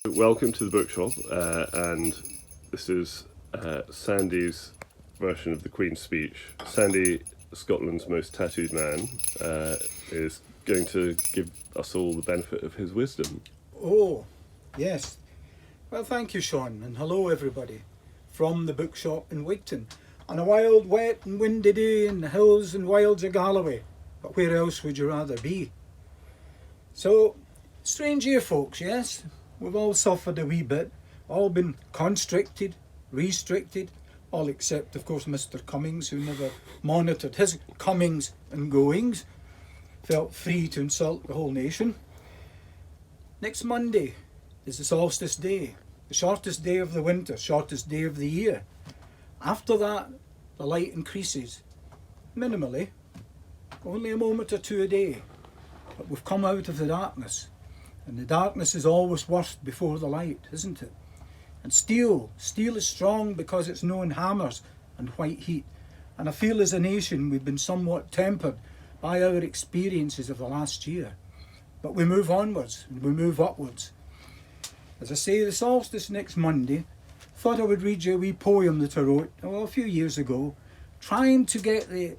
Welcome to the bookshop, and this is Sandy's version of the Queen's speech. Sandy, Scotland's most tattooed man, is going to give us all the benefit of his wisdom. Oh, yes. Well, thank you, Sean, and hello, everybody, from the bookshop in Wigton, on a wild, wet and windy day in the hills and wilds of Galloway. But where else would you rather be? So, strange year, folks, yes? We've all suffered a wee bit, all been constricted, restricted, all except, of course, Mr. Cummings, who never monitored his comings and goings, felt free to insult the whole nation. Next Monday is the solstice day, the shortest day of the winter, shortest day of the year. After that, the light increases, minimally, only a moment or two a day. But we've come out of the darkness, and the darkness is always worst before the light, isn't it? And steel is strong because it's known hammers and white heat. And I feel as a nation we've been somewhat tempered by our experiences of the last year. But we move onwards and we move upwards. As I say, the solstice next Monday, thought I would read you a wee poem that I wrote a few years ago, trying to get the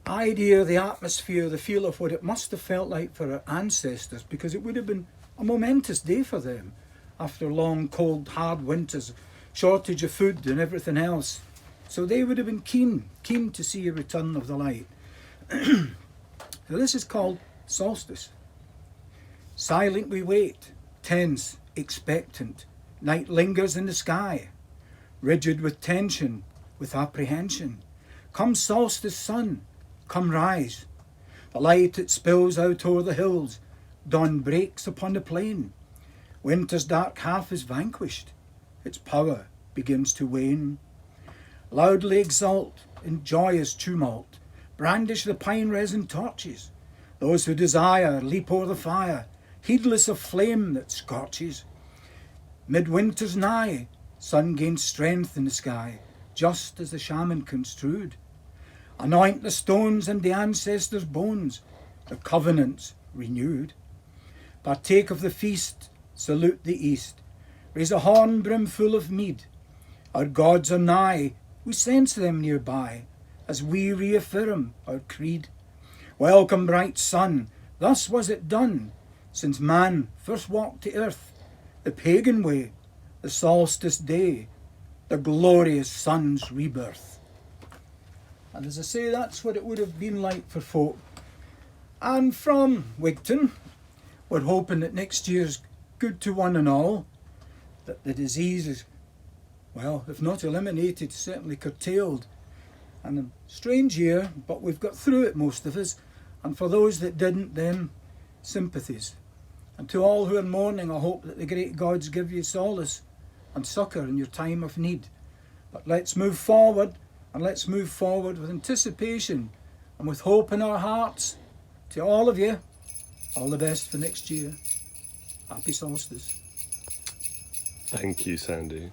idea, the atmosphere, the feel of what it must have felt like for our ancestors, because it would have been a momentous day for them after long, cold, hard winters, shortage of food and everything else. So they would have been keen to see a return of the light. So this is called Solstice. Silent we wait, tense, expectant. Night lingers in the sky, rigid with tension, with apprehension. Come solstice sun, come rise. The light it spills out o'er the hills, dawn breaks upon the plain. Winter's dark half is vanquished, its power begins to wane. Loudly exult in joyous tumult, brandish the pine resin torches. Those who desire leap o'er the fire, heedless of flame that scorches. Midwinter's nigh, sun gains strength in the sky, just as the shaman construed. Anoint the stones and the ancestors' bones, the covenants renewed. Partake of the feast, salute the east, raise a horn brimful of mead. Our gods are nigh, we sense them nearby, as we reaffirm our creed. Welcome, bright sun, thus was it done, since man first walked to earth, the pagan way, the solstice day, the glorious sun's rebirth. And as I say, that's what it would have been like for folk. And from Wigton, we're hoping that next year's good to one and all, that the disease is, well, if not eliminated, certainly curtailed. And a strange year, but we've got through it, most of us. And for those that didn't, then sympathies. And to all who are mourning, I hope that the great gods give you solace and succour in your time of need. But let's move forward, and let's move forward with anticipation and with hope in our hearts. To all of you, all the best for next year. Happy solstice. Thank you, Sandy.